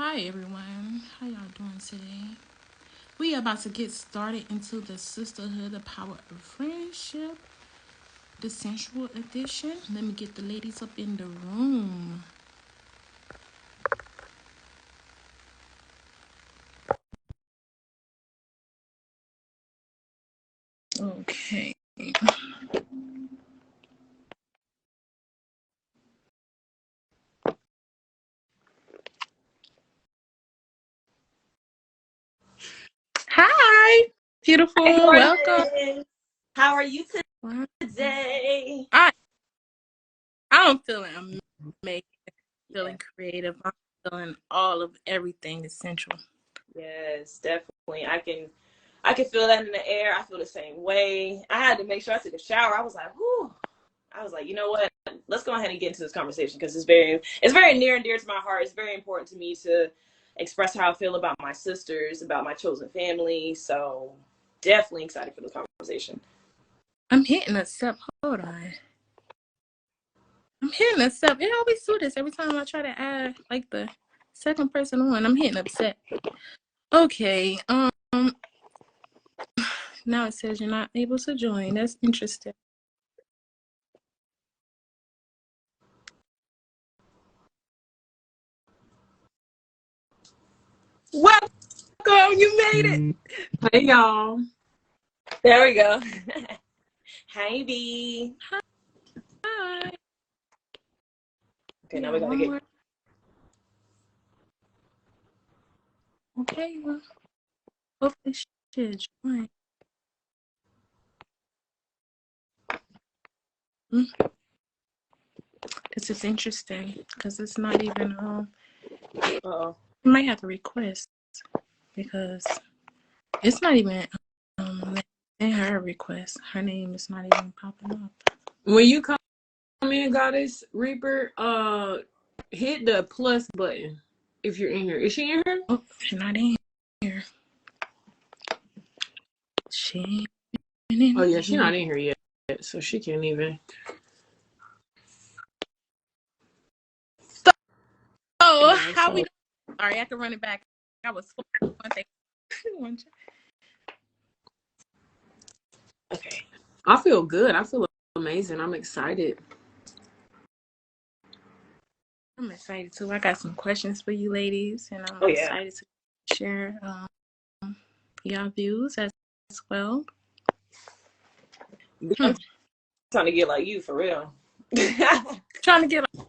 Hi everyone, how y'all doing today? We are about to get started into the Sisterhood, the Power of Friendship, the Sensual Edition. Let me get the ladies up in the room. Okay. Hi, beautiful. Hi, Welcome. gorgeous. How are you Wow. today? I'm feeling amazing, feeling creative. I'm feeling all of everything essential. Yes, definitely. I can feel that in the air. I feel the same way. I had to make sure I took a shower. I was like, whew. I was like, you know what? Let's go ahead and get into this conversation because it's very near and dear to my heart. It's very important to me to express how I feel about my sisters, about my chosen family. So definitely excited for the conversation. I'm hitting a step. Hold on. I'm hitting accept. It always do this every time I try to add like the second person on. I'm hitting upset. Okay. Now it says you're not able to join. That's interesting. Welcome, you made it. Hey y'all. There we go. Hi, B. Hi. Okay, now Yeah, we gotta one get. more. Okay, well, hopefully she should join. This is interesting because it's not even Uh-oh. you might have to request because it's not even in her request. Her name is not even popping up. When you come in, Goddess Reaper, hit the plus button if you're in here. Is she in here? Oh, she's not in here. She ain't in Oh yeah, she's here. not in here yet, so she can't even. Oh, Yeah, how we so. doing? Sorry, I have to run it back. I was one thing. Okay. I feel good. I feel amazing. I'm excited. I'm excited too. I got some questions for you ladies, and I'm Oh yeah. excited to share y'all views as well. I'm trying to get like you for real. Trying to get like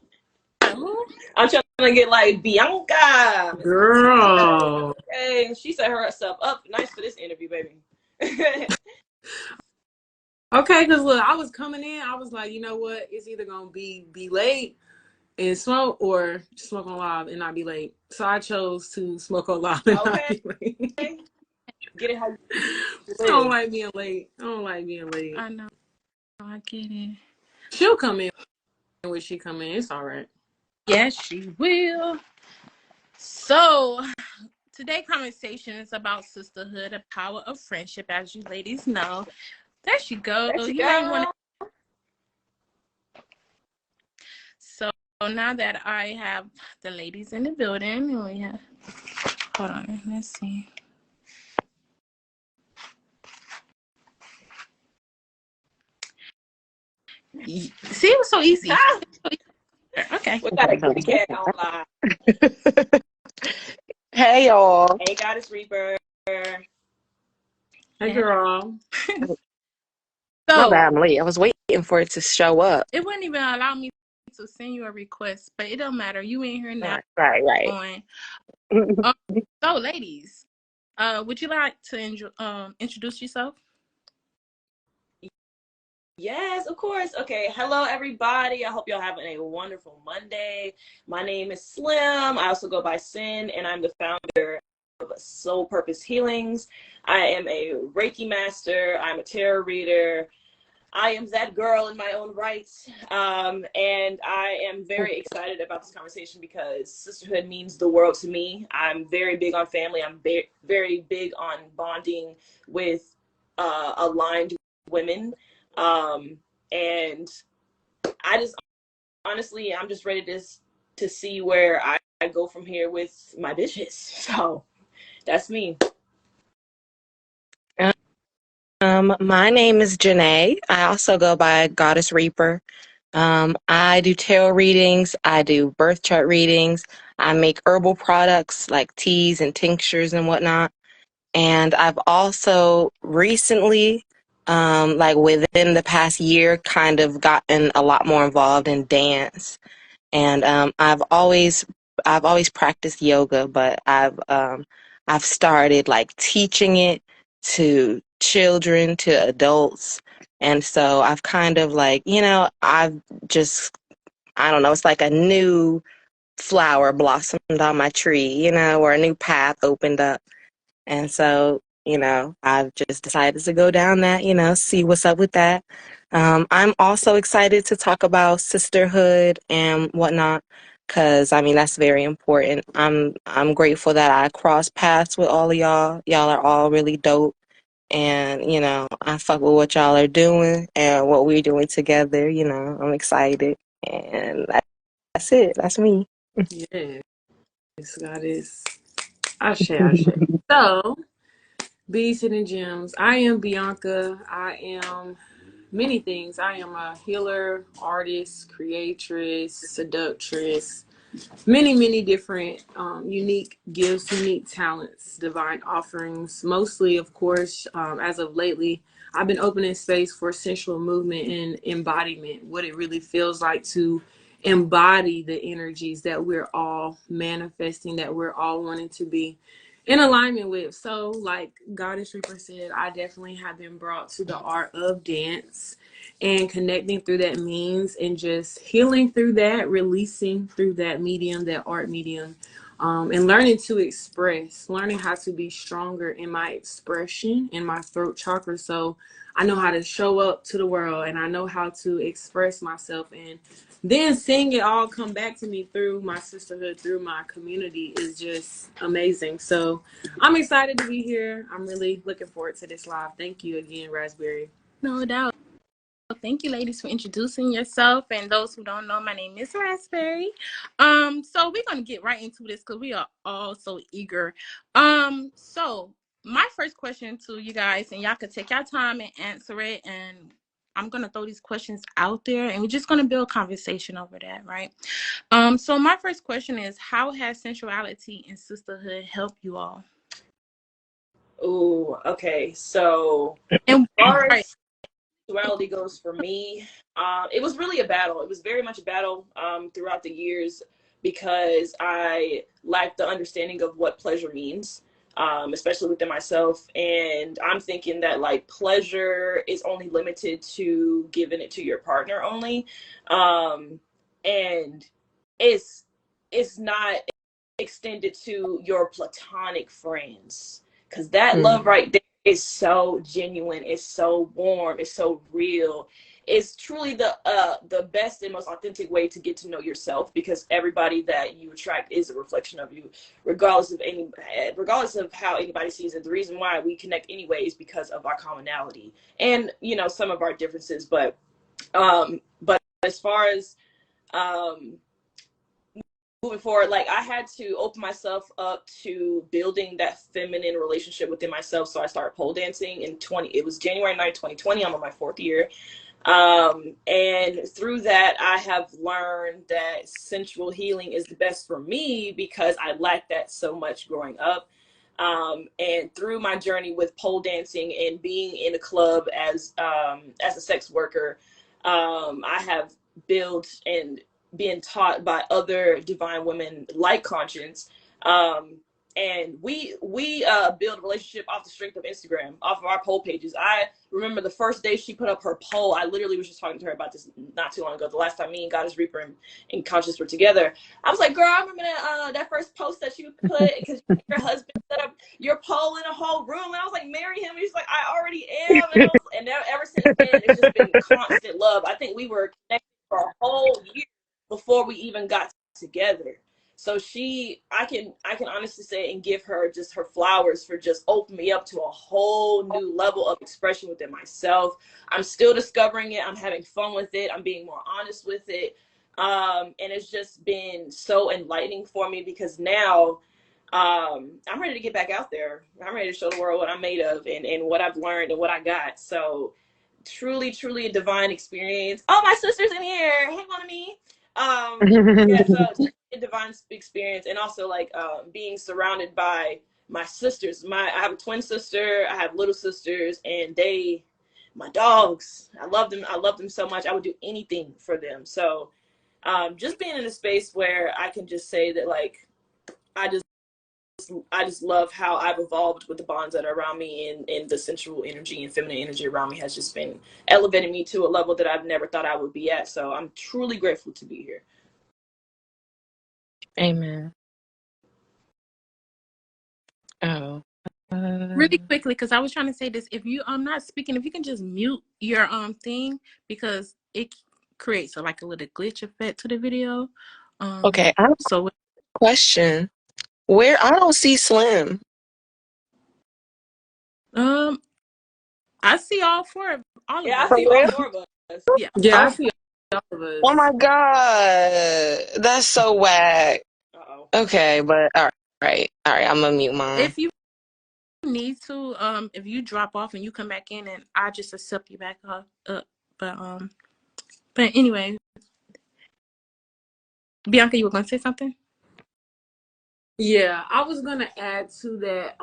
who? I'm trying to get like Bianca. Girl. Okay, she set herself up nice for this interview, baby. Okay, because look, I was coming in, I was like, you know what? It's either gonna be late and smoke or smoke on live and not be late. So I chose to smoke on live and not Okay, be late. get it how you I don't live. like being late. I don't like being late. I know. I get it. She'll come in when she come in. It's all right. Yes, she will. So today's conversation is about sisterhood, the power of friendship, as you ladies know. There she go. There she You ain't want go. to. So now that I have the ladies in the building, and we have. Hold on. Let's see. See, it was so easy. Okay. We got a kitty cat on live. Hey y'all. Hey, Goddess Reaper. Hey, girl. My So bad, I'm late. I was waiting for it to show up. it wouldn't even allow me to send you a request, but it don't matter. You in here now. Right. On. So, ladies, would you like to introduce yourself? Yes, of course. Okay. Hello, everybody. I hope y'all having a wonderful Monday. My name is Slim. I also go by Sin, and I'm the founder of Soul Purpose Healings. I am a Reiki master. I'm a tarot reader. I am that girl in my own right. And I am very excited about this conversation because sisterhood means the world to me. I'm very big on family. I'm very big on bonding with aligned women. And I just honestly, I'm just ready to see where I go from here with my bitches. So that's me. My name is Janae. I also go by Goddess Reaper. I do tarot readings. I do birth chart readings. I make herbal products like teas and tinctures and whatnot. And I've also recently, like within the past year, kind of gotten a lot more involved in dance. And I've always practiced yoga, but I've started like teaching it to children, to adults. And so I've kind of like, I've just, I don't know, it's like a new flower blossomed on my tree, or a new path opened up. And so, I've just decided to go down that, see what's up with that. I'm also excited to talk about sisterhood and whatnot, because I mean that's very important. I'm grateful that I crossed paths with all of y'all. Y'all are all really dope, and I fuck with what y'all are doing and what we're doing together. I'm excited, and that's it. That's me. Yes, God is. Ashe, ashe. So, Bees Hidden Gems. I am Bianca. I am many things. I am a healer, artist, creatress, seductress, many different unique gifts, unique talents, divine offerings. Mostly, of course, as of lately, I've been opening space for sensual movement and embodiment, what it really feels like to embody the energies that we're all manifesting, that we're all wanting to be in alignment with. So, like Goddess Reaper said, I definitely have been brought to the art of dance and connecting through that means and just healing through that, releasing through that medium, that art medium, and learning to express, learning how to be stronger in my expression in my throat chakra. So I know how to show up to the world and I know how to express myself, and then seeing it all come back to me through my sisterhood, through my community is just amazing. So I'm excited to be here. I'm really looking forward to this live. Thank you again, Raspberry. No doubt. Thank you, ladies, for introducing yourself. And those who don't know, my name is Raspberry. So we're gonna get right into this because we are all so eager. So my first question to you guys, and y'all could take your time and answer it. And I'm gonna throw these questions out there, and we're just gonna build conversation over that, right? So my first question is, how has sensuality and sisterhood helped you all? Ooh, okay. So And as far right, as sexuality goes for me, it was really a battle. It was very much a battle throughout the years because I lacked the understanding of what pleasure means, especially within myself. And I'm thinking that like pleasure is only limited to giving it to your partner only, and it's it's not extended to your platonic friends, because that love right there is so genuine, it's so warm, it's so real. It's truly the best and most authentic way to get to know yourself, because everybody that you attract is a reflection of you, regardless of how anybody sees it. The reason why we connect anyway is because of our commonality and some of our differences. But as far as um moving forward, like I had to open myself up to building that feminine relationship within myself. So I started pole dancing in it was January 9th, 2020. I'm on my 4th year. And through that, I have learned that sensual healing is the best for me because I lacked that so much growing up. And through my journey with pole dancing and being in a club as a sex worker, I have built and been taught by other divine women like Conscience. And we build a relationship off the strength of Instagram, off of our poll pages. I remember the first day she put up her poll, I literally was just talking to her about this not too long ago. The last time me and Goddess Reaper and Conscious were together, I was like, "Girl, I remember that first post that you put because your husband set up your poll in a whole room." And I was like, "Marry him." And he's like, "I already am." And ever since then, it's just been constant love. I think we were connected for a whole year before we even got together. So I can honestly say and give her just her flowers for just opening me up to a whole new level of expression within myself. I'm still discovering it. I'm having fun with it. I'm being more honest with it. And it's just been so enlightening for me because now I'm ready to get back out there. I'm ready to show the world what I'm made of and what I've learned and what I got. So truly, truly a divine experience. Oh, my sister's in here. Hang on to me. Yeah, so a divine experience, and also like being surrounded by my sisters. I have a twin sister. I have little sisters, and my dogs. I love them. I love them so much. I would do anything for them. So just being in a space where I can just say that like I just I just love how I've evolved with the bonds that are around me, and the sensual energy and feminine energy around me has just been elevating me to a level that I've never thought I would be at. So I'm truly grateful to be here. Amen. Oh. Really quickly, because I was trying to say this. If you not speaking, if you can just mute your thing, because it creates like a little glitch effect to the video. Okay, I have So a question. Where I don't see Slim. I see all of Yeah, I us. see all four of us. Yeah. Yeah, I Oh, see all of us. oh my God. That's so whack. Uh-oh. Okay, but all right. All right, I'm gonna mute mine. If you need to, if you drop off and you come back in, and I just accept you back up. But anyway, Bianca, you were gonna say something? Yeah, I was gonna add to that,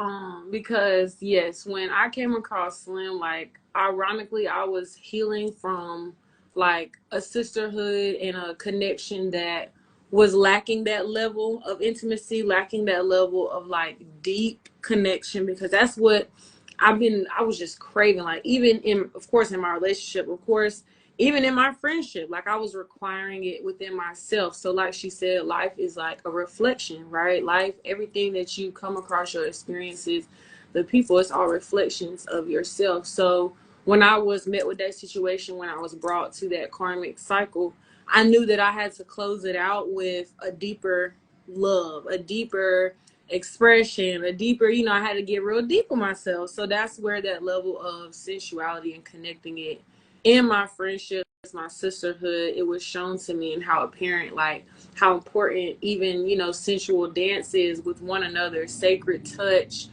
because yes, when I came across Slim, like ironically, I was healing from like a sisterhood and a connection that was lacking that level of intimacy, lacking that level of like deep connection, because that's what I was just craving, like even in, of course, in my relationship, of course, even in my friendship, like I was requiring it within myself. So like she said, life is like a reflection, right? Life, everything that you come across, your experiences, the people, it's all reflections of yourself. So when I was met with that situation, when I was brought to that karmic cycle, I knew that I had to close it out with a deeper love, a deeper expression, a deeper, I had to get real deep with myself. So that's where that level of sensuality and connecting it in my friendships, my sisterhood, it was shown to me, and how apparent, like how important even, sensual dance is with one another, sacred touch,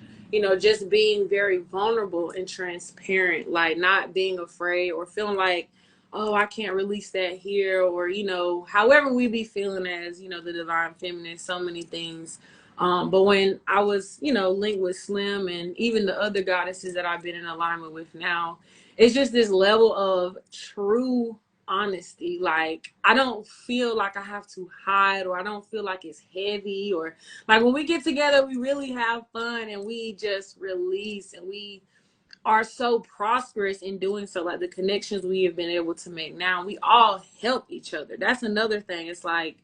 just being very vulnerable and transparent, like not being afraid or feeling like, oh, I can't release that here, or, however we be feeling as, the divine feminine, so many things. But when I was, linked with Slim and even the other goddesses that I've been in alignment with now, it's just this level of true honesty. Like I don't feel like I have to hide, or I don't feel like it's heavy, or like when we get together, we really have fun and we just release, and we are so prosperous in doing so. Like the connections we have been able to make now, we all help each other. That's another thing. It's like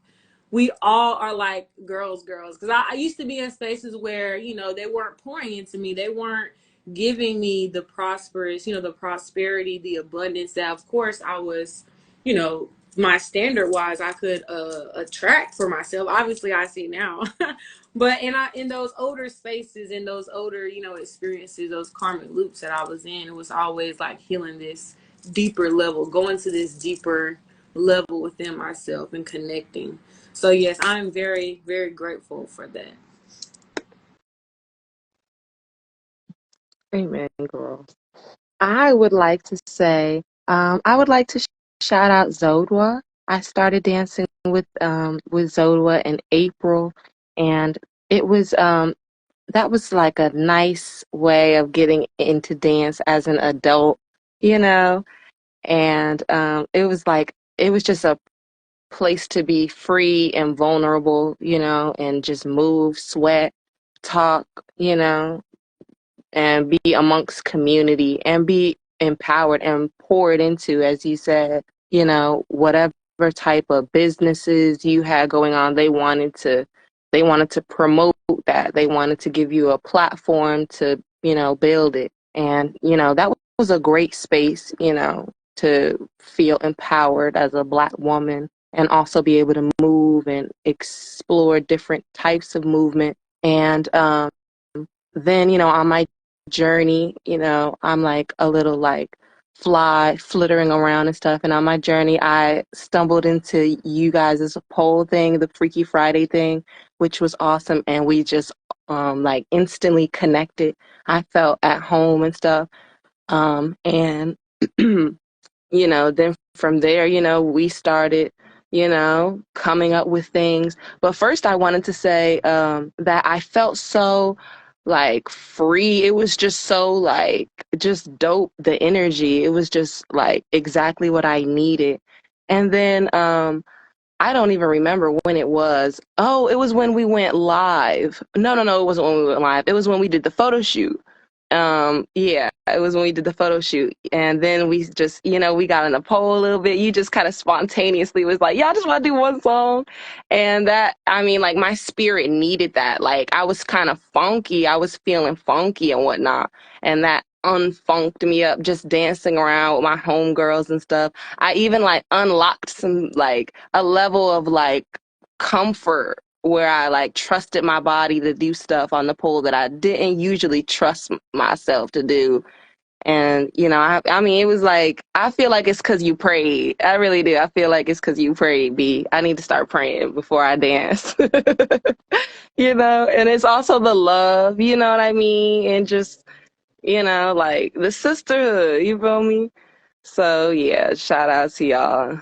we all are like girls. Because I used to be in spaces where, they weren't pouring into me. They weren't giving me the prosperous, the prosperity, the abundance that, of course, I was, my standard wise, I could attract for myself. Obviously, I see now. But in those older spaces, in those older, experiences, those karmic loops that I was in, it was always like healing this deeper level, going to this deeper level within myself and connecting. So yes, I'm very, very grateful for that. Amen, girl. I would like to say, I would like to shout out Zodwa. I started dancing with Zodwa in April, and it was that was like a nice way of getting into dance as an adult, you know. And it was just a place to be free and vulnerable, and just move, sweat, talk, and be amongst community and be empowered and poured into, as you said, whatever type of businesses you had going on. They wanted to promote that. They wanted to give you a platform to, build it. And, that was a great space, to feel empowered as a Black woman, and also be able to move and explore different types of movement. And then, on my journey, I'm like a little like fly, flittering around and stuff. And on my journey, I stumbled into you guys' poll thing, the Freaky Friday thing, which was awesome. And we just like instantly connected. I felt at home and stuff. And you know, then from there, you know, we started, you know, coming up with things. But first, I wanted to say that I felt so like free. It was just so like just dope. The energy, it was just like exactly what I needed. And then I don't even remember when it was. Oh, it was when we went live. No, it wasn't when we went live. It was when we did the photo shoot. Yeah, it was when we did the photo shoot. And then we just, you know, we got in a poll a little bit. You just kind of spontaneously was like, yeah, I just want to do one song. And that, I mean, like my spirit needed that. Like I was kind of funky. I was feeling funky and whatnot. And that unfunked me up just dancing around with my homegirls and stuff. I even like unlocked some like a level of like comfort where I like trusted my body to do stuff on the pole that I didn't usually trust myself to do. And, you know, I mean, it was like, I feel like it's because you prayed. I really do. I feel like it's because you prayed, B. I need to start praying before I dance. You know, and it's also the love, you know what I mean? And just, you know, like the sisterhood, you feel me? So, yeah, shout out to y'all.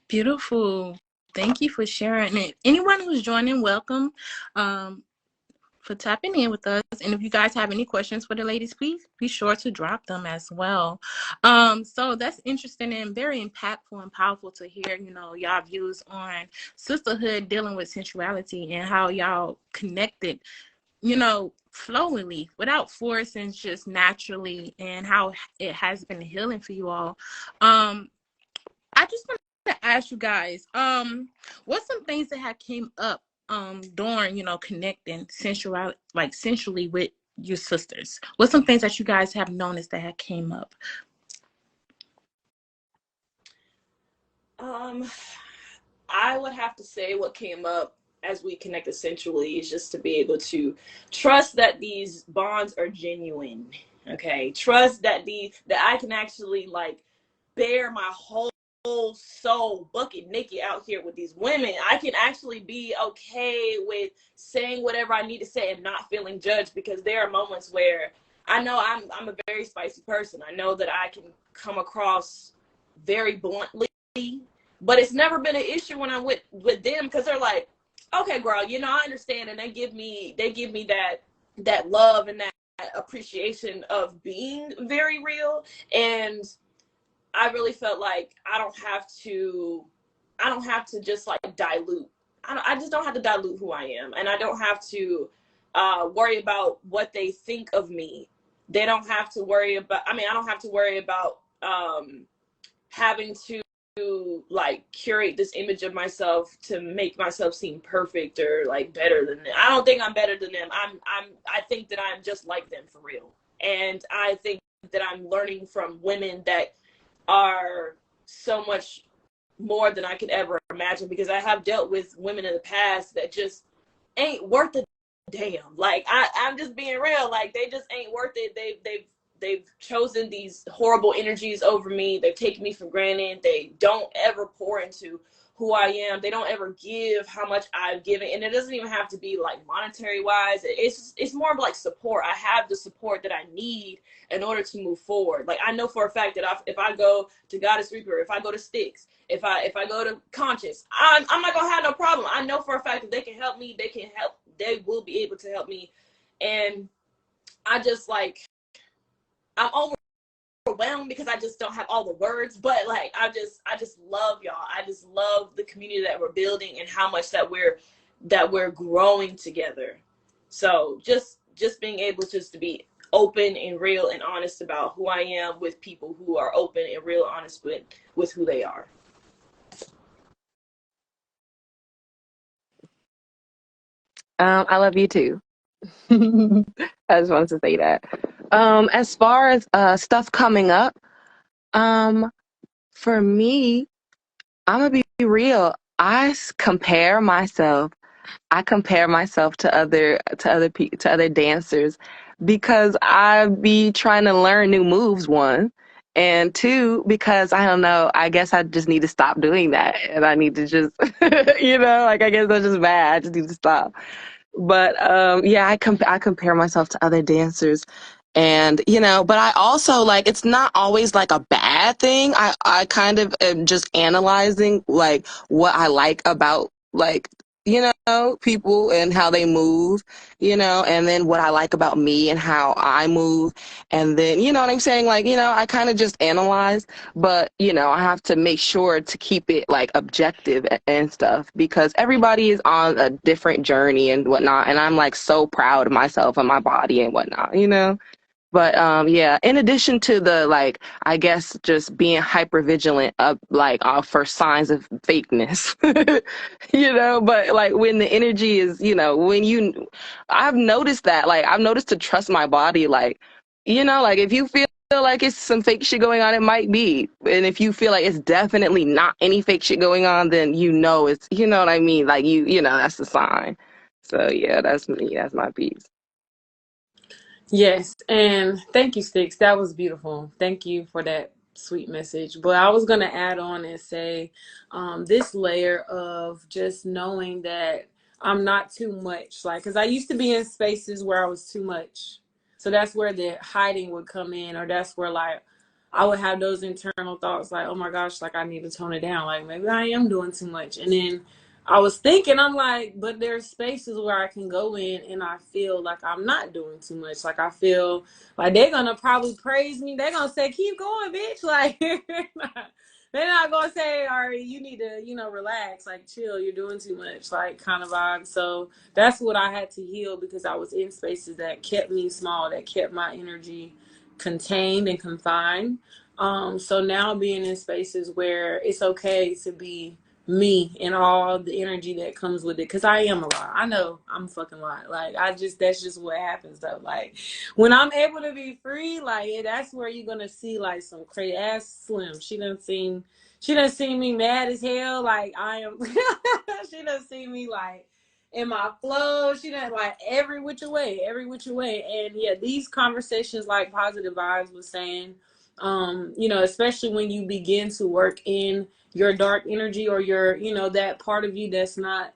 Beautiful. Thank you for sharing it. Anyone who's joining, welcome. For tapping in with us. And if you guys have any questions for the ladies, please be sure to drop them as well. So that's interesting and very impactful and powerful to hear, you know, y'all views on sisterhood dealing with sensuality and how y'all connected, you know, flowingly without force and just naturally, and how it has been healing for you all. I just want to ask you guys, what's some things that had came up during, you know, connecting sensual, like sensually with your sisters? What's some things that you guys have noticed that had came up? I would have to say what came up as we connect essentially is just to be able to trust that these bonds are genuine. Okay, trust that that I can actually like bear my whole soul bucket naked out here with these women. I can actually be okay with saying whatever I need to say and not feeling judged, because there are moments where I know I'm a very spicy person. I know that I can come across very bluntly, but it's never been an issue when I'm with them, because they're like, okay, girl, you know, I understand, and they give me that love and that appreciation of being very real. And I really felt like I don't have to just like dilute. I just don't have to dilute who I am, and I don't have to worry about what they think of me. They don't have to worry about. I mean, I don't have to worry about having to like curate this image of myself to make myself seem perfect or like better than them. I don't think I'm better than them. I think that I'm just like them for real. And I think that I'm learning from women that are so much more than I could ever imagine, because I have dealt with women in the past that just ain't worth a damn. Like I'm just being real. Like they just ain't worth it. They've chosen these horrible energies over me. They've taken me for granted. They don't ever pour into who I am. They don't ever give how much I've given. And it doesn't even have to be like monetary wise. It's more of like support. I have the support that I need in order to move forward. Like I know for a fact that if I go to Goddess Reaper, if I go to Styx, if I go to Conscious, I'm not gonna have no problem. I know for a fact that they can help me. They will be able to help me. And I just like, I'm overwhelmed because I just don't have all the words, but like I just love y'all. I just love the community that we're building and how much that we're growing together. So just being able just to be open and real and honest about who I am with people who are open and real honest with who they are. I love you too. I just wanted to say that. As far as stuff coming up, for me, I'm gonna be real. Compare myself I compare myself to other dancers because I be trying to learn new moves, one. And two, because I don't know, I guess I just need to stop doing that. And I need to just, like, I guess that's just bad. I just need to stop. But yeah, I compare myself to other dancers, and but I also, like, it's not always like a bad thing. I kind of am just analyzing like what I like about, like, people and how they move, and then what I like about me and how I move, and then what I'm saying, like, I kind of just analyze, but I have to make sure to keep it like objective and stuff, because everybody is on a different journey and whatnot, and I'm like so proud of myself and my body and whatnot. But yeah, in addition to the, like, I guess just being hyper vigilant of, like, for signs of fakeness, but like when the energy is, I've noticed that, like, I've noticed to trust my body, like, like if you feel like it's some fake shit going on, it might be. And if you feel like it's definitely not any fake shit going on, then it's, you know what I mean? Like, that's the sign. So yeah, that's me. That's my piece. Yes, and thank you, Sticks. That was beautiful. Thank you for that sweet message. But I was going to add on and say this layer of just knowing that I'm not too much. Like, because I used to be in spaces where I was too much. So that's where the hiding would come in, or that's where, like, I would have those internal thoughts like, oh my gosh, like, I need to tone it down. Like, maybe I am doing too much. And then I was thinking, I'm like, but there's spaces where I can go in and I feel like I'm not doing too much. Like, I feel like they're going to probably praise me. They're going to say, keep going, bitch. Like, they're not going to say, all right, you need to, relax, like, chill. You're doing too much, like, kind of vibe. So that's what I had to heal, because I was in spaces that kept me small, that kept my energy contained and confined. So now being in spaces where it's okay to be me and all the energy that comes with it, because I am a lot. I know I'm a fucking lot. Like, that's just what happens though. Like, when I'm able to be free, like, that's where you're gonna see like some crazy ass Slim. She done seen me mad as hell. Like, I am. She done seen me like in my flow. She done, like, every which way. And yeah, these conversations, like Positive Vibes was saying, especially when you begin to work in your dark energy, or your, that part of you that's not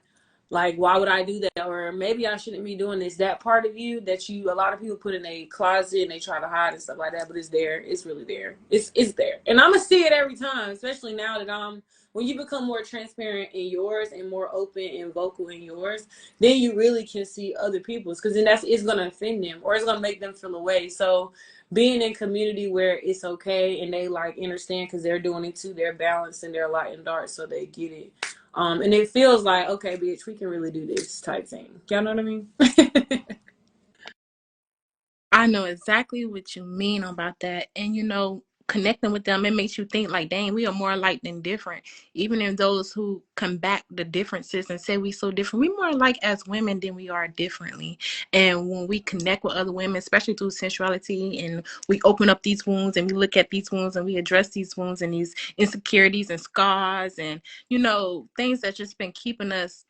like, why would I do that? Or maybe I shouldn't be doing this. That part of you that a lot of people put in a closet and they try to hide and stuff like that, but it's there. It's really there. It's there. And I'm going to see it every time, especially now that when you become more transparent in yours and more open and vocal in yours, then you really can see other people's, because then it's going to offend them, or it's going to make them feel away. So being in community where it's okay and they, like, understand, because they're doing it too, they're balanced and they're light and dark, so they get it. And it feels like, okay, bitch, we can really do this type thing. Y'all know what I mean? I know exactly what you mean about that. And connecting with them, it makes you think like, dang, we are more alike than different. Even in those who combat the differences and say we so different, we more alike as women than we are differently. And when we connect with other women, especially through sensuality, and we open up these wounds and we look at these wounds and we address these wounds and these insecurities and scars and things that just been keeping us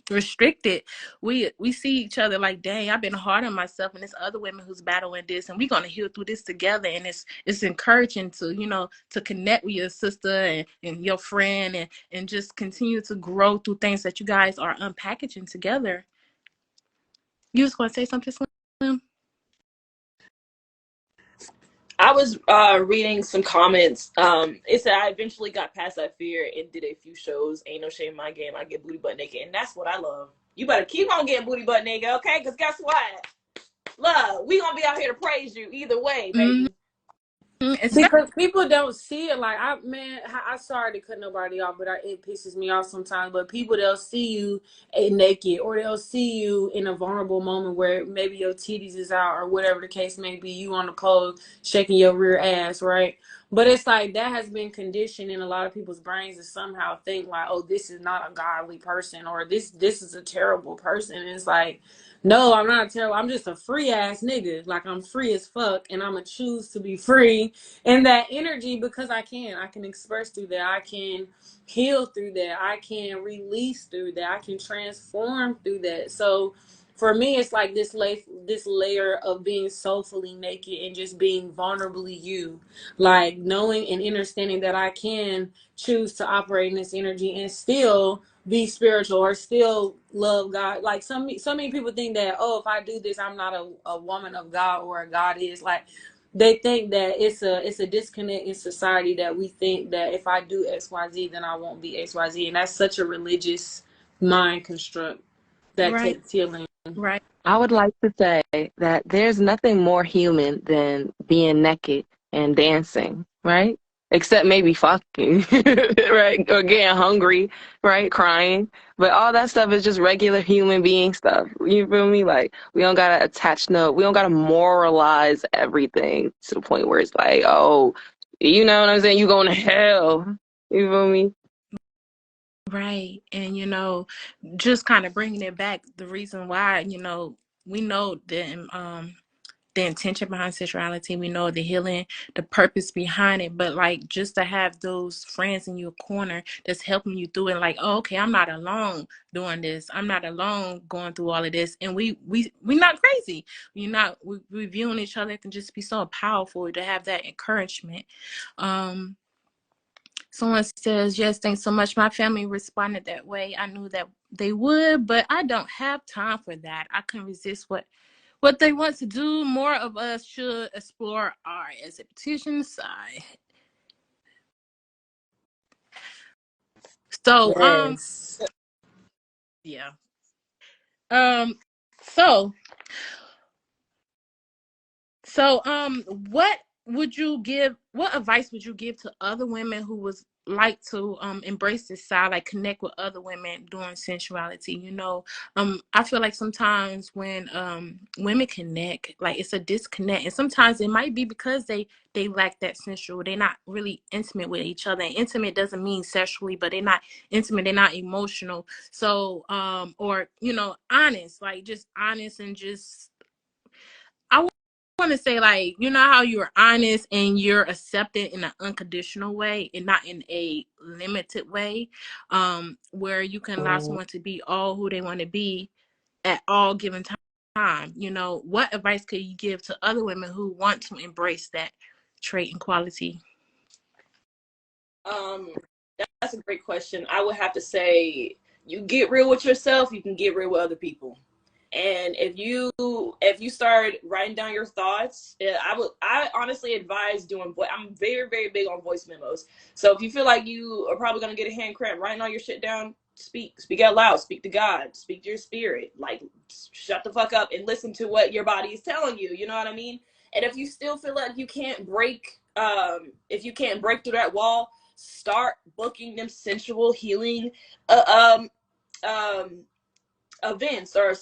restricted, we see each other like, dang, I've been hard on myself, and there's other women who's battling this, and we're gonna heal through this together. And it's encouraging to connect with your sister and your friend, and just continue to grow through things that you guys are unpackaging together. You was gonna say something, Slim? I was reading some comments. It said I eventually got past that fear and did a few shows. Ain't no shame in my game. I get booty butt naked, and that's what I love. You better keep on getting booty butt naked, okay? Because guess what? Love, we gonna be out here to praise you either way, baby. Because people don't see it. Like, I sorry to cut nobody off, but it pisses me off sometimes. But people, they'll see you naked, or they'll see you in a vulnerable moment where maybe your titties is out, or whatever the case may be. You on the pole shaking your rear ass, right? But it's like that has been conditioned in a lot of people's brains to somehow think like, oh, this is not a godly person, or this is a terrible person. And it's like, no, I'm not terrible. I'm just a free ass nigga. Like, I'm free as fuck, and I'm gonna choose to be free. And that energy, because I can express through that. I can heal through that. I can release through that. I can transform through that. So for me, it's like this layer of being soulfully naked and just being vulnerably you, like knowing and understanding that I can choose to operate in this energy and still be spiritual or still love God. Like so many people think that, oh, if I do this, I'm not a woman of God or a goddess. Like they think that it's a disconnect in society, that we think that if I do XYZ, then I won't be XYZ. And that's such a religious mind construct that Right. takes healing. Right. I would like to say that there's nothing more human than being naked and dancing, right? Except maybe fucking, right? Or getting hungry, right? Crying. But all that stuff is just regular human being stuff. You feel me? Like, we don't gotta we don't gotta moralize everything to the point where it's like, oh, you know what I'm saying? You going to hell. You feel me? Right. And, just kind of bringing it back, the reason why, we know the intention behind sexuality, we know the healing, the purpose behind it, but like just to have those friends in your corner that's helping you through it, like, oh, okay, I'm not alone doing this, I'm not alone going through all of this, and we're not crazy, we viewing each other, it can just be so powerful to have that encouragement. Someone says, yes, thanks so much. My family responded that way. I knew that they would, but I don't have time for that. I couldn't resist what they want to do. More of us should explore our exhibition side. So, Yes. yeah. So, what advice would you give to other women who was like to embrace this side, like connect with other women doing sensuality? I feel like sometimes when women connect, like it's a disconnect, and sometimes it might be because they lack that sensual, they're not really intimate with each other. And intimate doesn't mean sexually, but they're not intimate, they're not emotional. So or honest, like just honest, and just I want to say, like, how you're honest and you're accepted in an unconditional way and not in a limited way, where you can allow someone to be all who they want to be at all given time. What advice could you give to other women who want to embrace that trait and quality? That's a great question. I would have to say, you get real with yourself, you can get real with other people. And if you start writing down your thoughts, I honestly advise doing I'm very, very big on voice memos. So if you feel like you are probably gonna get a hand cramp writing all your shit down, speak out loud, speak to God, speak to your spirit, like shut the fuck up and listen to what your body is telling you. You know what I mean? And if you still feel like you can't break if you can't break through that wall, start booking them sensual healing events, or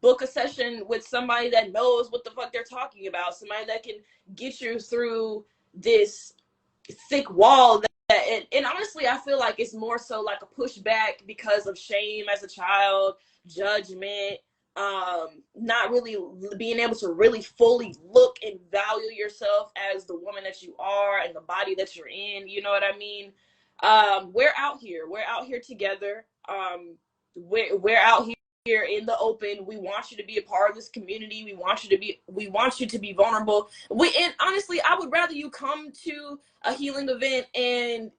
book a session with somebody that knows what the fuck they're talking about, somebody that can get you through this thick wall and honestly, I feel like it's more so like a pushback because of shame as a child, judgment, not really being able to really fully look and value yourself as the woman that you are and the body that you're in. You know what I mean? We're out here together. We're out here in the open. We want you to be a part of this community. We want you to be vulnerable. And honestly, I would rather you come to a healing event and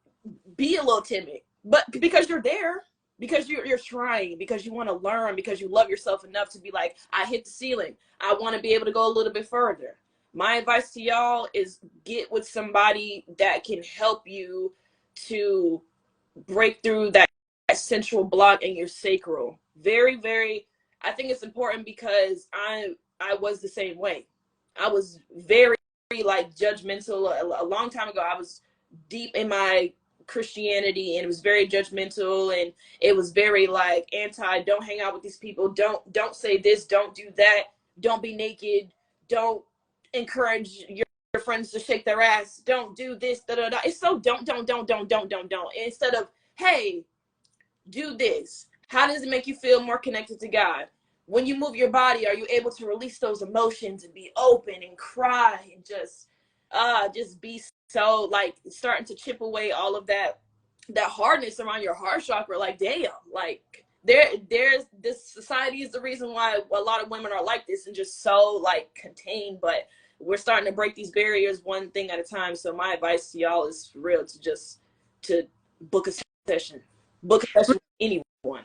be a little timid, but because you're there, because you're trying, because you want to learn, because you love yourself enough to be like, I hit the ceiling, I want to be able to go a little bit further. My advice to y'all is get with somebody that can help you to break through that central block in your sacral. Very, very, I think it's important because I was the same way. I was very, like, judgmental. A long time ago, I was deep in my Christianity, and it was very judgmental, and it was very like anti, don't hang out with these people, don't say this, don't do that, don't be naked, don't encourage your friends to shake their ass. Don't do this. Da, da, da. It's so don't. Instead of, hey, do this. How does it make you feel more connected to God? When you move your body, are you able to release those emotions and be open and cry and just be so like starting to chip away all of that hardness around your heart chakra? Like, damn, like there's this society is the reason why a lot of women are like this and just so like contained, but we're starting to break these barriers one thing at a time. So my advice to y'all is for real to book a session. Book a session with anyone.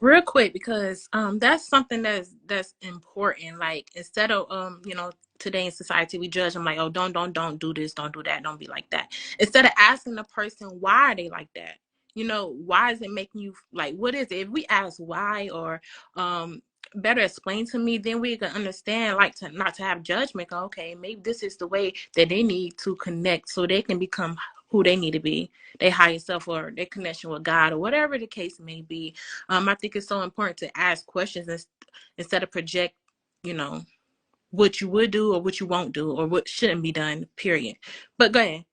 Real quick, because that's something that's important. Like, instead of today in society we judge them like, oh, don't do this, don't do that, don't be like that. Instead of asking the person why are they like that, why is it making you like, what is it? If we ask why, or better explain to me, then we can understand, like, to not to have judgment. Okay, maybe this is the way that they need to connect so they can become who they need to be, their higher self, or their connection with God, or whatever the case may be. I think it's so important to ask questions instead of project, what you would do or what you won't do or what shouldn't be done, period. But go ahead.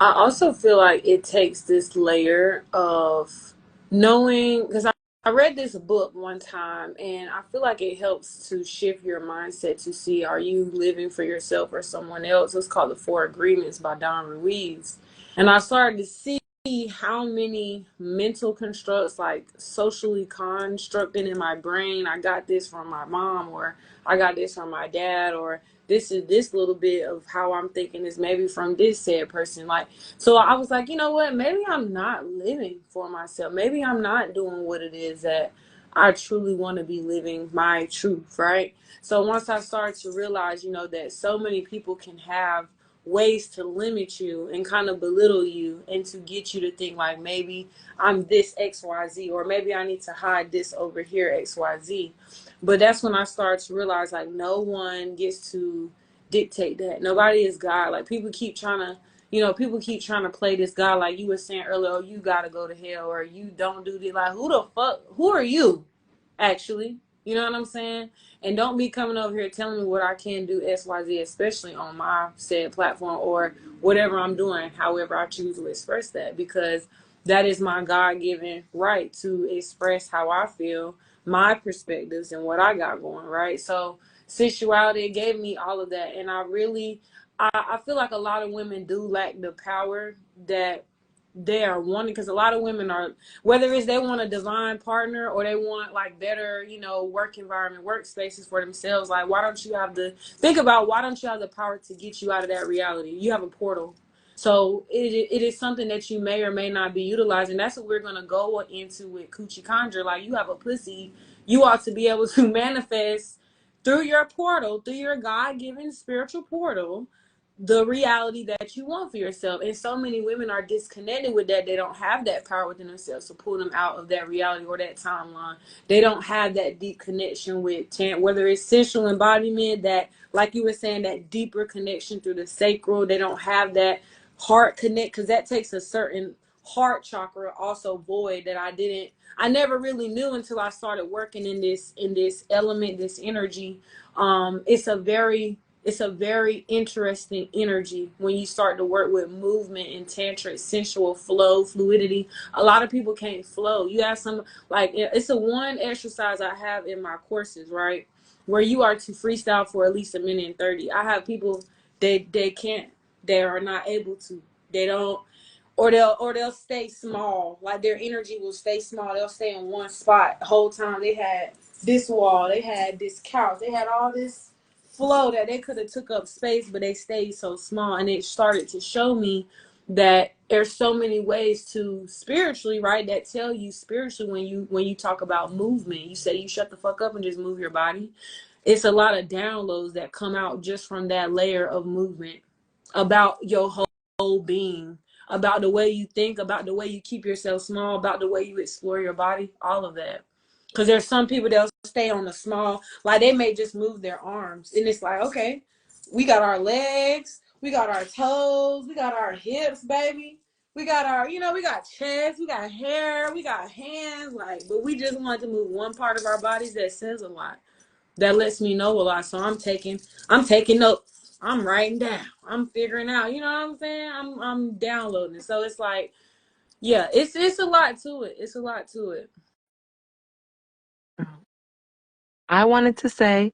I also feel like it takes this layer of knowing, because I read this book one time, and I feel like it helps to shift your mindset to see, are you living for yourself or someone else? It's called The Four Agreements by Don Ruiz. And I started to see how many mental constructs, like socially constructed in my brain. I got this from my mom, or I got this from my dad, or this is this little bit of how I'm thinking is maybe from this said person. Like, so I was like, you know what? Maybe I'm not living for myself. Maybe I'm not doing what it is that I truly want to be living my truth, right? So once I started to realize, that so many people can have ways to limit you and kind of belittle you and to get you to think like, maybe I'm this XYZ, or maybe I need to hide this over here XYZ. But that's when I started to realize, like, no one gets to dictate that. Nobody is God. Like, people keep trying to play this God, like you were saying earlier, oh, you gotta go to hell, or you don't do this. Like, who are you, actually? You know what I'm saying? And don't be coming over here telling me what I can do, XYZ, especially on my said platform or whatever I'm doing, however I choose to express that, because that is my God-given right to express how I feel, my perspectives, and what I got going, right? So sexuality gave me all of that. And I feel like a lot of women do lack the power that they are wanting, because a lot of women are, whether it's they want a divine partner or they want like better, work environment, workspaces for themselves. Like, why don't you have the power to get you out of that reality? You have a portal. So it is something that you may or may not be utilizing. That's what we're going to go into with Coochie Conjure. Like, you have a pussy, you ought to be able to manifest through your portal, through your God-given spiritual portal, the reality that you want for yourself. And so many women are disconnected with that. They don't have that power within themselves to pull them out of that reality or that timeline. They don't have that deep connection with whether it's sensual embodiment, that, like you were saying, that deeper connection through the sacral. They don't have that heart connect, because that takes a certain heart chakra also void that I never really knew until I started working in this element, this energy. It's a very interesting energy when you start to work with movement and tantric, sensual flow, fluidity. A lot of people can't flow. You have some, like, it's a one exercise I have in my courses, right, where you are to freestyle for at least 1:30. I have people, they can't, they are not able to, they don't, or they'll stay small. Like, their energy will stay small. They'll stay in one spot the whole time. They had this wall, they had this couch, they had all this flow that they could have took up space, but they stayed so small. And it started to show me that there's so many ways to spiritually, right, that tell you spiritually, when you talk about movement, you say you shut the fuck up and just move your body. It's a lot of downloads that come out just from that layer of movement about your whole being, about the way you think, about the way you keep yourself small, about the way you explore your body, all of that. Because there's some people that'll stay on the small, like they may just move their arms. And it's like, okay, we got our legs, we got our toes, we got our hips, baby. We got our, we got chest, we got hair, we got hands, like, but we just want to move one part of our bodies that says a lot. that lets me know a lot. So I'm taking notes. I'm writing down. I'm figuring out. You know what I'm saying? I'm downloading it. So it's like, yeah, it's a lot to it. It's a lot to it. I wanted to say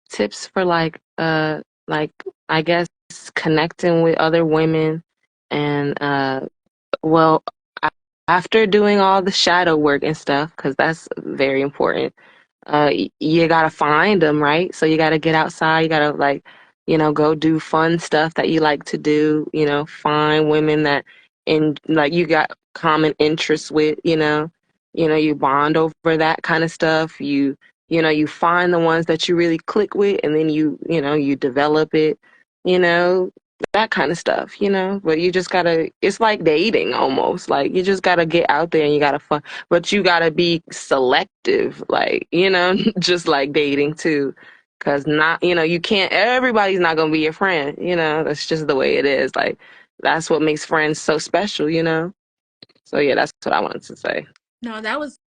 tips for like I guess connecting with other women and well after doing all the shadow work and stuff, because that's very important. You gotta find them, right? So you gotta get outside. You gotta like, go do fun stuff that you like to do. Find women that in like you got common interests with. You bond over that kind of stuff. You find the ones that you really click with, and then you develop it. You know, that kind of stuff. But you just gotta. It's like dating almost. Like you just gotta get out there and you gotta find. But you gotta be selective, like, just like dating too. Cause not, you can't, everybody's not gonna be your friend, that's just the way it is. Like, that's what makes friends so special. So yeah, that's what I wanted to say. No, that was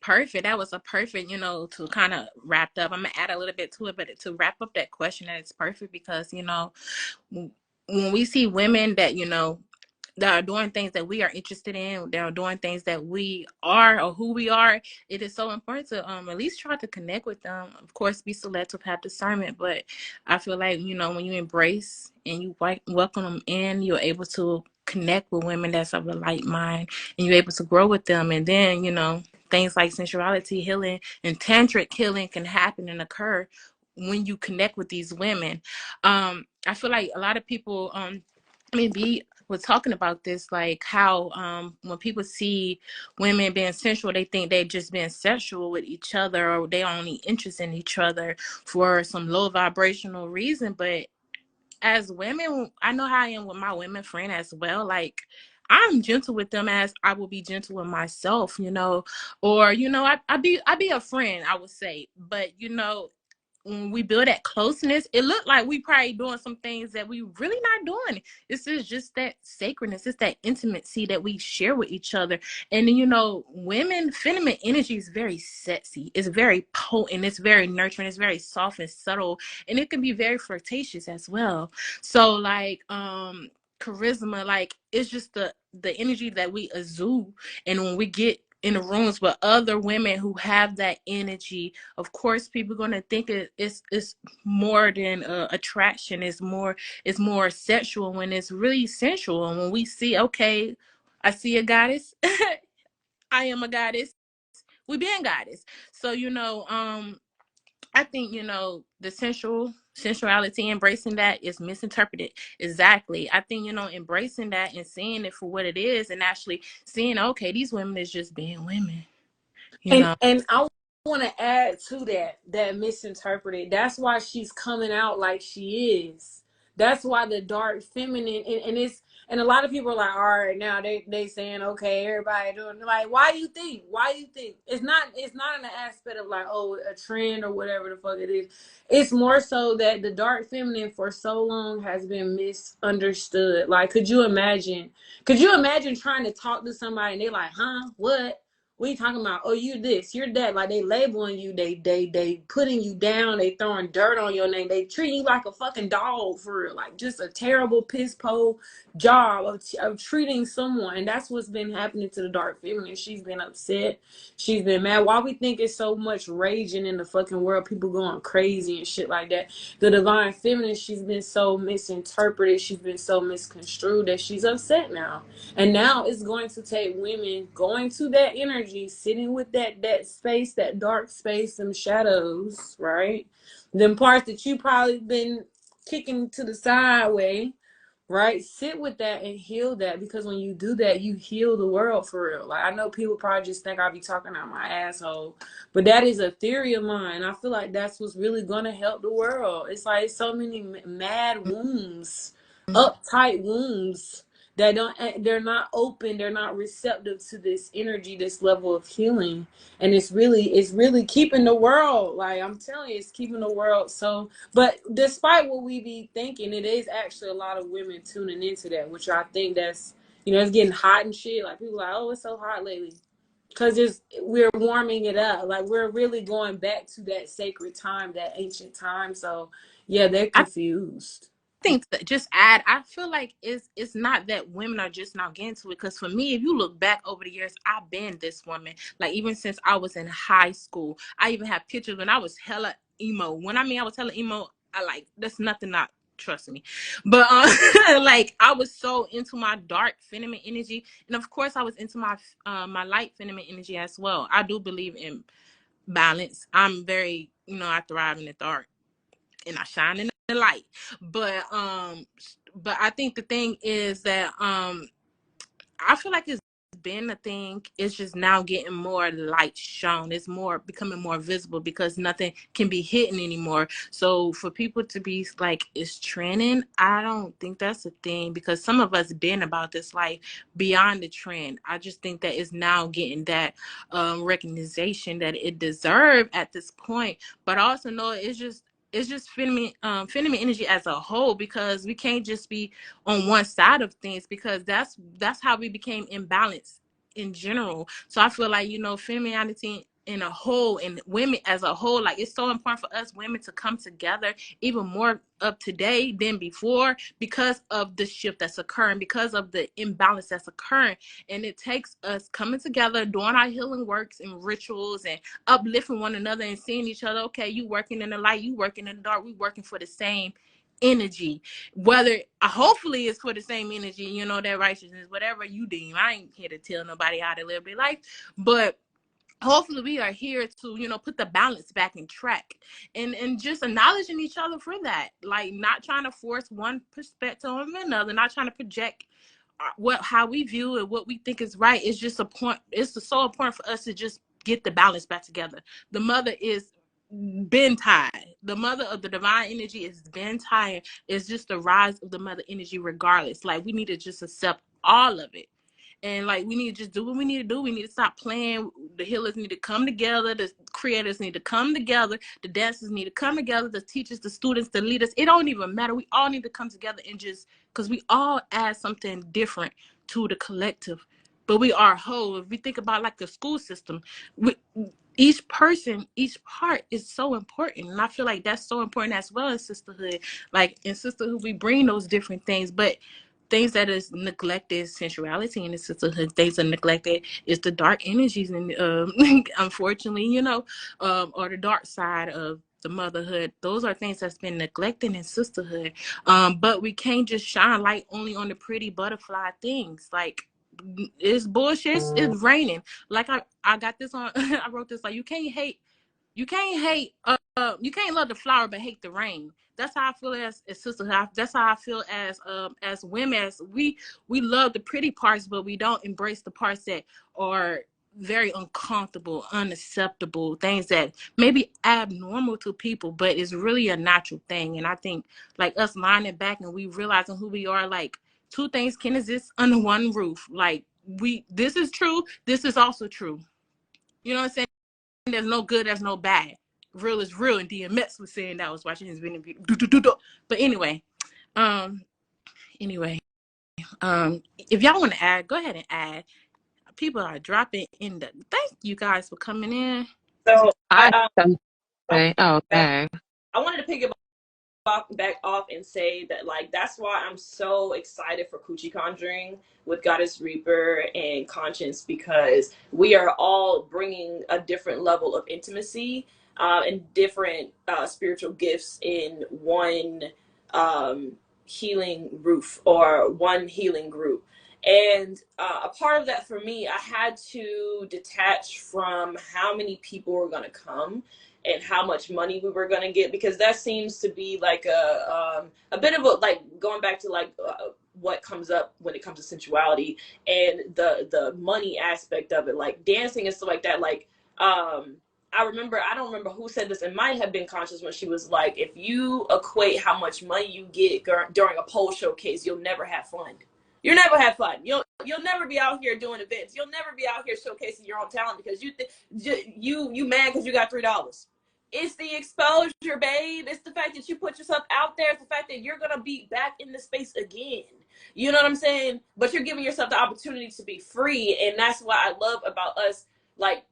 perfect. That was a perfect, to kind of wrap up. I'm gonna add a little bit to it, but to wrap up that question, that it's perfect because, when we see women that are doing things that we are interested in, that are doing things that we are or who we are, it is so important to at least try to connect with them. Of course, be selective, have discernment, but I feel like, when you embrace and you welcome them in, you're able to connect with women that's of a light mind, and you're able to grow with them. And then, things like sensuality healing and tantric healing can happen and occur when you connect with these women. I feel like a lot of people, B was talking about this, like how when people see women being sensual, they think they just being sexual with each other, or they only interest in each other for some low vibrational reason. But as women, I know how I am with my women friend as well. Like, I'm gentle with them as I will be gentle with myself, or I be a friend, I would say. But when we build that closeness, it looked like we probably doing some things that we really not doing. This is just that sacredness. It's that intimacy that we share with each other. And then, women, feminine energy is very sexy. It's very potent. It's very nurturing. It's very soft and subtle. And it can be very flirtatious as well. So like, charisma, like it's just the energy that we exude. And when we get in the rooms with other women who have that energy, of course people are going to think it's more than attraction. It's more sexual when it's really sensual. And when we see, okay, I see a goddess, I am a goddess, we being goddess. So I think the sensuality, embracing that is misinterpreted. Exactly. I think embracing that and seeing it for what it is, and actually seeing, okay, these women is just being women. And I want to add to that misinterpreted. That's why she's coming out like she is. That's why the dark feminine, and a lot of people are like, all right, now they saying, okay, everybody doing, like, why you think it's not in the aspect of like, oh, a trend or whatever the fuck it is. It's more so that the dark feminine for so long has been misunderstood. Like, could you imagine trying to talk to somebody and they like, huh, what you talking about? Oh, you this, you're that. Like, they labeling you, they putting you down, they throwing dirt on your name, they treating you like a fucking dog, for real. Like, just a terrible piss pole job of treating someone. And that's what's been happening to the dark feminine. She's been upset, she's been mad. Why we think it's so much raging in the fucking world, people going crazy and shit like that. The divine feminine, she's been so misinterpreted, she's been so misconstrued that she's upset now. And now it's going to take women going to that energy, sitting with that space, that dark space, some shadows, right? Them parts that you probably been kicking to the sideway, right? Sit with that and heal that, because when you do that, you heal the world for real. Like, I know people probably just think I'll be talking out my asshole, but that is a theory of mine. I feel like that's what's really gonna help the world. It's like so many mad wounds, uptight wounds that they're not open, they're not receptive to this energy, this level of healing. And it's really keeping the world, like, I'm telling you, it's keeping the world. So, but despite what we be thinking, it is actually a lot of women tuning into that, which I think that's, it's getting hot and shit. Like, people are like, oh, it's so hot lately. because we're warming it up. Like, we're really going back to that sacred time, that ancient time. So yeah, they're I confused. think that just add, I feel like it's not that women are just now getting to it, because for me, if you look back over the years, I've been this woman, like even since I was in high school. I even have pictures when I was hella emo. When I mean I was hella emo, I like, that's nothing, not trust me, but like I was so into my dark feminine energy, and of course I was into my my light feminine energy as well. I do believe in balance. I'm very, I thrive in the dark and I shine in the light. But I think the thing is that I feel like it's been a thing. It's just now getting more light shown. It's more becoming more visible because nothing can be hidden anymore. So for people to be like, it's trending, I don't think that's a thing, because some of us been about this life beyond the trend. I just think that it's now getting that recognition that it deserved at this point. But I also know it's just feminine energy as a whole, because we can't just be on one side of things, because that's how we became imbalanced in general. So I feel like, femininity in a whole, and women as a whole, like it's so important for us women to come together even more of today than before, because of the shift that's occurring, because of the imbalance that's occurring. And it takes us coming together, doing our healing works and rituals, and uplifting one another and seeing each other. Okay, you working in the light, you working in the dark, we working for the same energy, whether hopefully it's for the same energy, that righteousness, whatever you deem. I ain't here to tell nobody how to live their life, but hopefully we are here to, put the balance back in track, and just acknowledging each other for that, like not trying to force one perspective on another, not trying to project how we view it, what we think is right. It's just a point. It's so important for us to just get the balance back together. The mother is been tied. The mother of the divine energy is been tied. It's just the rise of the mother energy regardless. Like, we need to just accept all of it. And like, we need to just do what we need to do. We need to stop playing. The healers need to come together. The creators need to come together. The dancers need to come together. The teachers, the students, the leaders. It don't even matter. We all need to come together, and just because we all add something different to the collective. But we are whole. If we think about like the school system, each person, each part is so important. And I feel like that's so important as well in sisterhood. Like in sisterhood, we bring those different things, but things that is neglected, sensuality in the sisterhood, things are neglected is the dark energies, and unfortunately, or the dark side of the motherhood. Those are things that's been neglected in sisterhood. But we can't just shine light only on the pretty butterfly things. Like, it's bullshit. It's raining. Like I got this on. I wrote this, like, you can't love the flower but hate the rain. That's how I feel as sisterhood. That's how I feel as women. As we love the pretty parts, but we don't embrace the parts that are very uncomfortable, unacceptable, things that may be abnormal to people, but it's really a natural thing. And I think, like, us lining back and we realizing who we are, like, two things can exist under one roof. Like, this is true, this is also true. You know what I'm saying? There's no good, there's no bad. Real is real, and DMX was saying that. I was watching his video. But um, anyway, if y'all want to add, go ahead and add. People are dropping in the. Thank you guys for coming in. So I I, okay. I wanted to pick back off and say that, like, that's why I'm so excited for Coochie Conjuring with Goddess Reaper and Conscience, because we are all bringing a different level of intimacy and different spiritual gifts in one healing roof or one healing group. And a part of that for me, I had to detach from how many people were going to come and how much money we were going to get, because that seems to be like a bit of a, like, going back to like what comes up when it comes to sensuality and the money aspect of it, like dancing and stuff like that. Like I don't remember who said this. It might have been Conscious, when she was like, if you equate how much money you get during a pole showcase, you'll never have fun. You'll never have fun. You'll never be out here doing events. You'll never be out here showcasing your own talent, because you mad because you got $3. It's the exposure, babe. It's the fact that you put yourself out there. It's the fact that you're going to be back in the space again. You know what I'm saying? But you're giving yourself the opportunity to be free. And that's what I love about us like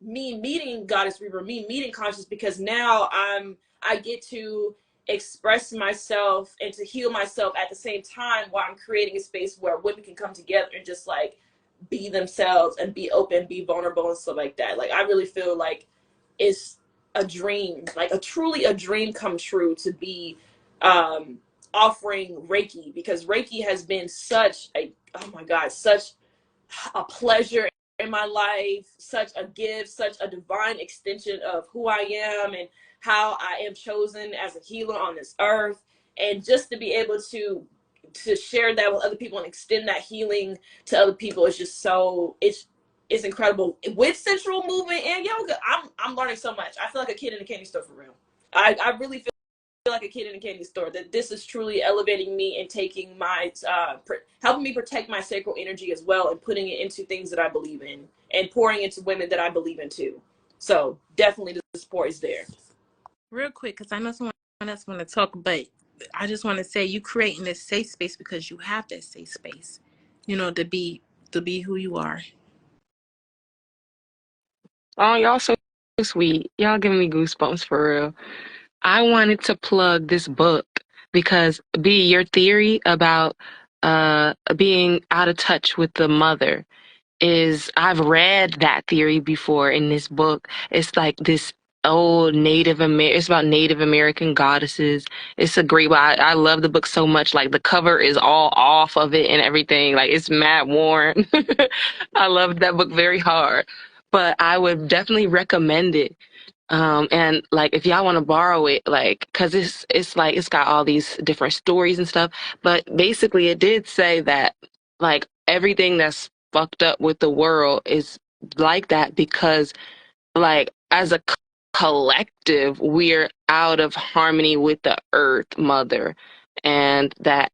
me meeting Goddess Reaper, me meeting conscious, because now I get to express myself and to heal myself at the same time while I'm creating a space where women can come together and just like be themselves and be open, be vulnerable and stuff like that. Like I really feel like it's a dream, like a truly a dream come true to be offering Reiki, because Reiki has been such a, oh my God, such a pleasure in my life, such a gift, such a divine extension of who I am and how I am chosen as a healer on this earth. And just to be able to share that with other people and extend that healing to other people is just so, it's incredible. With sensual movement and yoga, I'm learning so much. I feel like a kid in a candy store for real. I really feel like a kid in a candy store, that this is truly elevating me and taking my helping me protect my sacral energy as well, and putting it into things that I believe in and pouring into women that I believe in too. So definitely the support is there. Real quick, because I know someone else want to talk, but I just want to say you creating this safe space because you have that safe space, to be who you are. Oh, y'all so sweet. Y'all giving me goosebumps for real. I wanted to plug this book because B, your theory about being out of touch with the mother is, I've read that theory before in this book. It's like this old it's about Native American goddesses. It's a great book. I love the book so much. Like the cover is all off of it and everything. Like it's mad worn. I love that book very hard. But I would definitely recommend it. And like if y'all want to borrow it, like, cause it's like it's got all these different stories and stuff, but basically it did say that like everything that's fucked up with the world is like that because like as a collective we're out of harmony with the earth mother, and that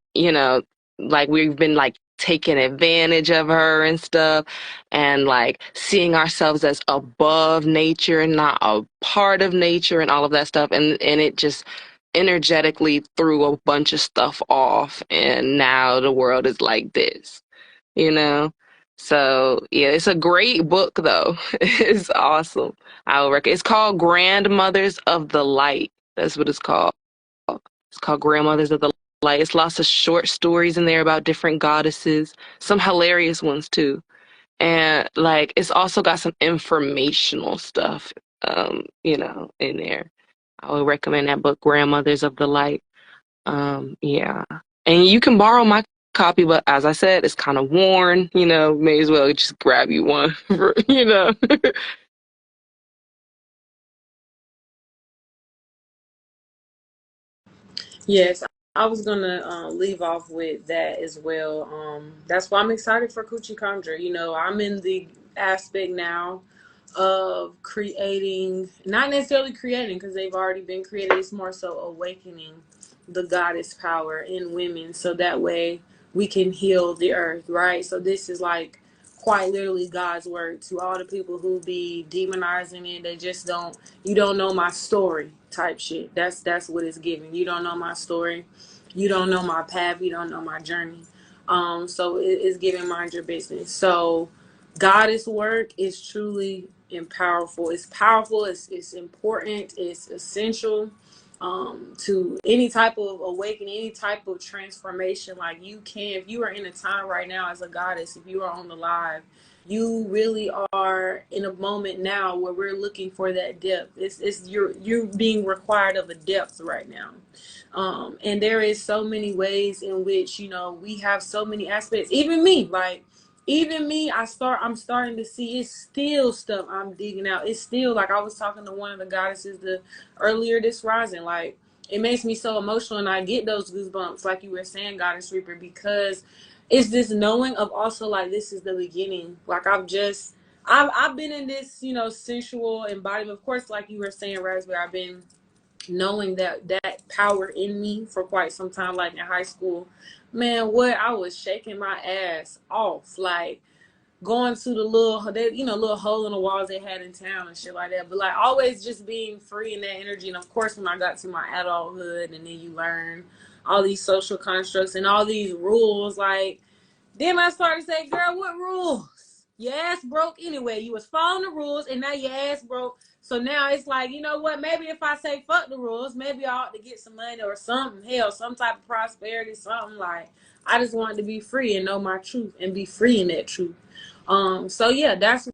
like we've been like taking advantage of her and stuff, and like seeing ourselves as above nature and not a part of nature and all of that stuff, and it just energetically threw a bunch of stuff off, and now the world is like this you know so yeah, it's a great book though. It's awesome. I would recommend. It's called Grandmothers of the Light. That's what it's called. It's called Grandmothers of the Light. It's lots of short stories in there about different goddesses, some hilarious ones too. And like it's also got some informational stuff in there. I would recommend that book, Grandmothers of the Light. Yeah. And you can borrow my copy, but as I said, it's kind of worn, may as well just grab you one, Yes, I was gonna leave off with that as well. That's why I'm excited for Coochie Conjure. I'm in the aspect now of creating, not necessarily creating because they've already been created. It's more so awakening the goddess power in women so that way we can heal the earth, right? So this is like quite literally God's word to all the people who be demonizing it. They just you don't know my story type shit. That's what it's giving. You don't know my story. You don't know my path. You don't know my journey. So it's giving mind your business. So goddess work is truly and powerful. It's powerful. It's important. It's essential to any type of awakening, any type of transformation. Like if you are in a time right now as a goddess, if you are on the live, you really are in a moment now where we're looking for that depth. You're being required of a depth right now. And there is so many ways in which, we have so many aspects, even me, I'm starting to see it's still stuff I'm digging out. It's still like I was talking to one of the goddesses earlier this rising. Like it makes me so emotional and I get those goosebumps, like you were saying, Goddess Reaper, because it's this knowing of also like this is the beginning. Like I've been in this, sensual embodiment. Of course, like you were saying, Raspberry, I've been knowing that power in me for quite some time. Like in high school, man, what I was shaking my ass off, like going to the little hole in the walls they had in town and shit like that. But like always just being free in that energy. And of course, when I got to my adulthood and then you learn all these social constructs and all these rules, like then I started to say, girl, what rules? Your ass broke anyway. You was following the rules, and now your ass broke. So now it's like, you know what? Maybe if I say fuck the rules, maybe I ought to get some money or something. Hell, some type of prosperity, something like. I just wanted to be free and know my truth and be free in that truth. So yeah, that's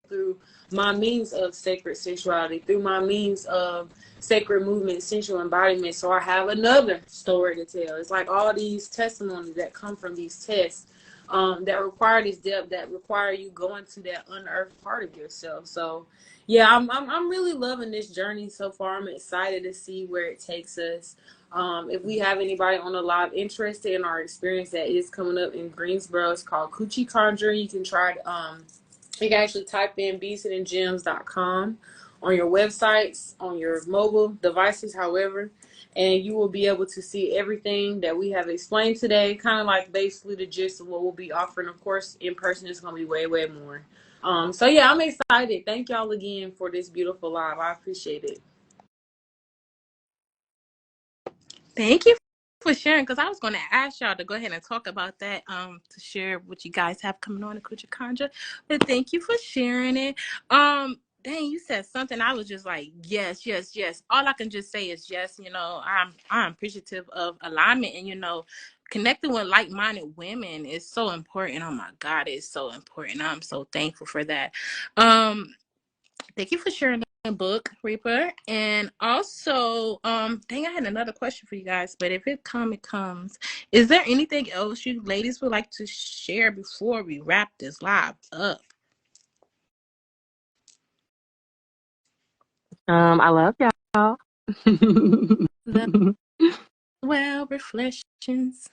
through my means of sacred sexuality, through my means of sacred movement, sensual embodiment. So I have another story to tell. It's like all these testimonies that come from these tests that require this depth, that require you going to that unearthed part of yourself. So yeah, I'm really loving this journey so far. I'm excited to see where it takes us. If we have anybody on the live interested in our experience that is coming up in Greensboro, it's called Coochie Conjure. You can try you can actually type in beatsandgems.com on your websites, on your mobile devices, however, and you will be able to see everything that we have explained today, kind of like basically the gist of what we'll be offering. Of course, in person, it's going to be way, way more. So yeah, I'm excited. Thank y'all again for this beautiful live. I appreciate it. Thank you for sharing, because I was going to ask y'all to go ahead and talk about that, to share what you guys have coming on the Kucha Conjure. But thank you for sharing it. Dang, you said something. I was just like, yes, yes, yes. All I can just say is yes. You know, I'm appreciative of alignment, and you know, connecting with like-minded women is so important. Oh my God, it's so important. I'm so thankful for that. Thank you for sharing the book, Reaper. And also, dang, I had another question for you guys, but if it comes. Is there anything else you ladies would like to share before we wrap this live up? I love y'all. The well reflections.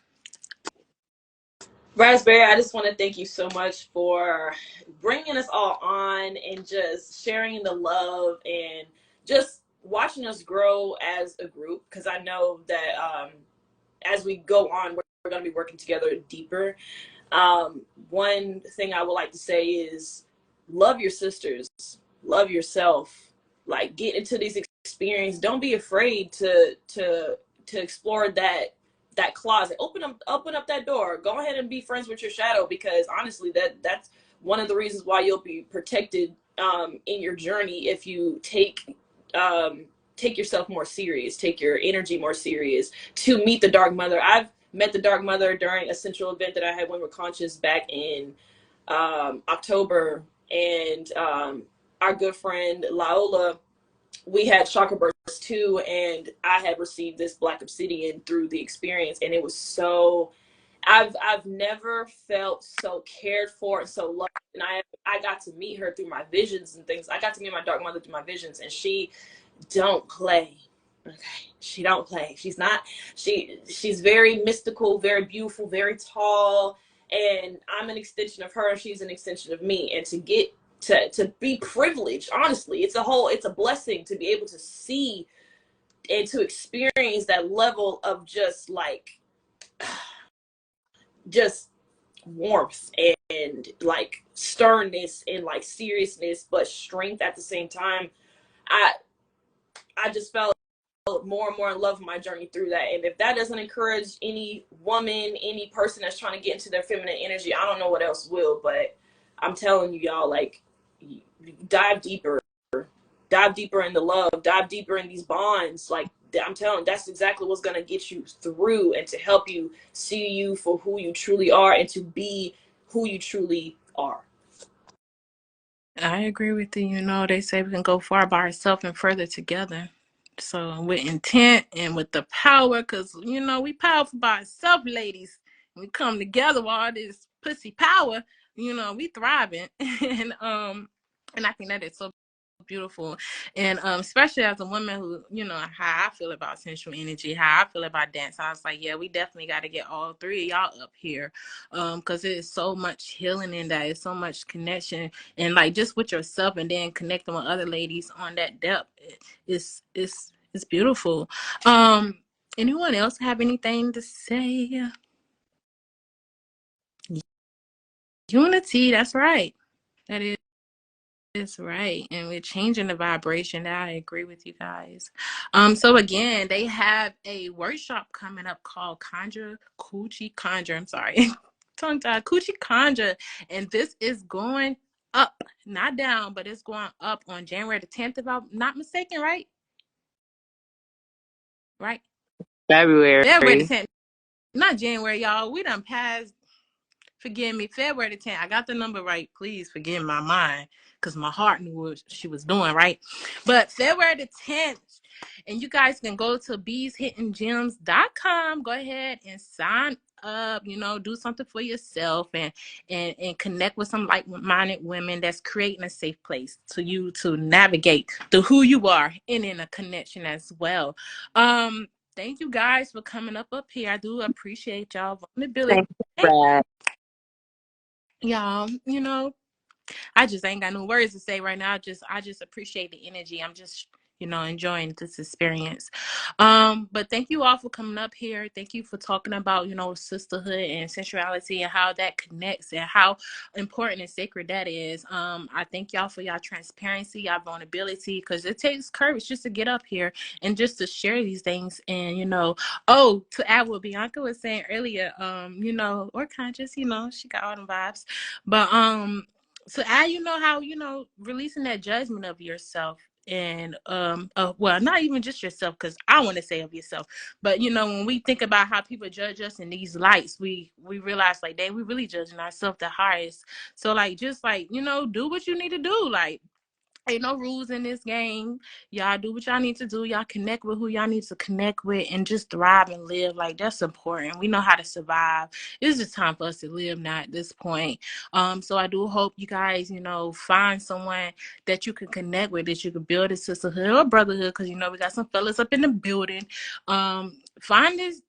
Raspberry, I just want to thank you so much for bringing us all on and just sharing the love and just watching us grow as a group. Because I know that as we go on, we're going to be working together deeper. One thing I would like to say is love your sisters, love yourself. Like, get into these experiences. Don't be afraid to explore that closet. Open up that door. Go ahead and be friends with your shadow, because honestly, that's one of the reasons why you'll be protected in your journey if you take yourself more serious, take your energy more serious to meet the Dark Mother. I've met the Dark Mother during a central event that I had when we're conscious back in October, and our good friend Laola, we had chakra bursts too, and I had received this black obsidian through the experience, and it was so. I've never felt so cared for and so loved, and I got to meet her through my visions and things. I got to meet my Dark Mother through my visions, and she don't play. Okay, she don't play. She's very mystical, very beautiful, very tall, and I'm an extension of her, and she's an extension of me. And to get to be privileged, honestly, it's a blessing to be able to see and to experience that level of just like just warmth and like sternness and like seriousness, but strength at the same time. I I just felt more and more in love with my journey through that. And if that doesn't encourage any woman, any person that's trying to get into their feminine energy, I don't know what else will. But I'm telling you, y'all, like, dive deeper, dive deeper in the love, dive deeper in these bonds. Like, I'm telling you, that's exactly what's going to get you through and to help you see you for who you truly are and to be who you truly are. I agree with you. You know, they say we can go far by ourselves and further together. So with intent and with the power, because you know we powerful by ourselves, ladies. We come together with all this pussy power. You know, we thriving, and I think that is so beautiful. And especially as a woman who, you know, how I feel about sensual energy, how I feel about dance, I was like, yeah, we definitely got to get all three of y'all up here, because it is so much healing in that. It's so much connection, and like just with yourself, and then connecting with other ladies on that depth. It's beautiful. Anyone else have anything to say? Unity, that's right. That is That's right. And we're changing the vibration. I agree with you guys. So again, they have a workshop coming up called Coochie Conjure. I'm sorry. Tongue tied. Coochie Conjure. And this is going up, not down, but it's going up on January the 10th, if I'm not mistaken, right? Right? February. February the 10th. Not January, y'all. We done passed. Forgive me, February the 10th. I got the number right. Please forgive my mind because my heart knew what she was doing, right? But February the 10th, and you guys can go to beeshittinggems.com. Go ahead and sign up, do something for yourself and connect with some like-minded women that's creating a safe place to you to navigate through who you are and in a connection as well. Thank you guys for coming up here. I do appreciate y'all vulnerability. Thank you, Brad. Y'all, I just ain't got no words to say right now. I just appreciate the energy. I'm just, enjoying this experience. But thank you all for coming up here. Thank you for talking about, sisterhood and sensuality and how that connects and how important and sacred that is. I thank y'all for y'all transparency, y'all vulnerability, because it takes courage just to get up here and just to share these things. And, to add what Bianca was saying earlier, or conscious, she got all the vibes. But so I, how, releasing that judgment of yourself and well, not even just yourself, because I want to say of yourself, but when we think about how people judge us in these lights, we realize like, dang, we really judging ourselves the hardest. So like, just like, do what you need to do. Like, ain't no rules in this game. Y'all do what y'all need to do. Y'all connect with who y'all need to connect with and just thrive and live. Like, that's important. We know how to survive. It's just time for us to live now at this point. So I do hope you guys, find someone that you can connect with, that you can build a sisterhood or brotherhood, because we got some fellas up in the building. Find these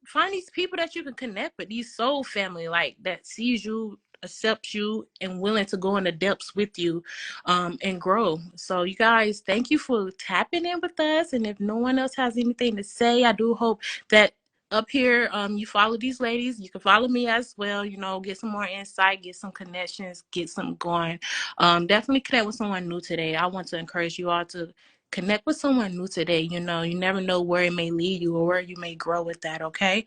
people that you can connect with, these soul family, like that sees you, accepts you, and willing to go in the depths with you and grow. So you guys, thank you for tapping in with us. And if no one else has anything to say, I do hope that up here you follow these ladies. You can follow me as well, get some more insight, get some connections, get some going. Definitely connect with someone new today. I want to encourage you all to connect with someone new today. You never know where it may lead you or where you may grow with that. Okay.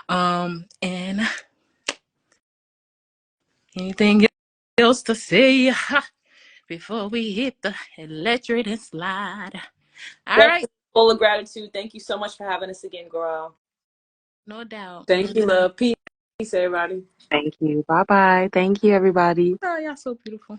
And anything else to say before we hit the electric and slide? All Definitely right. full of gratitude. Thank you so much for having us again, girl. No doubt. Thank you, love. Peace, everybody. Thank you. Bye-bye. Thank you, everybody. Oh, y'all so beautiful.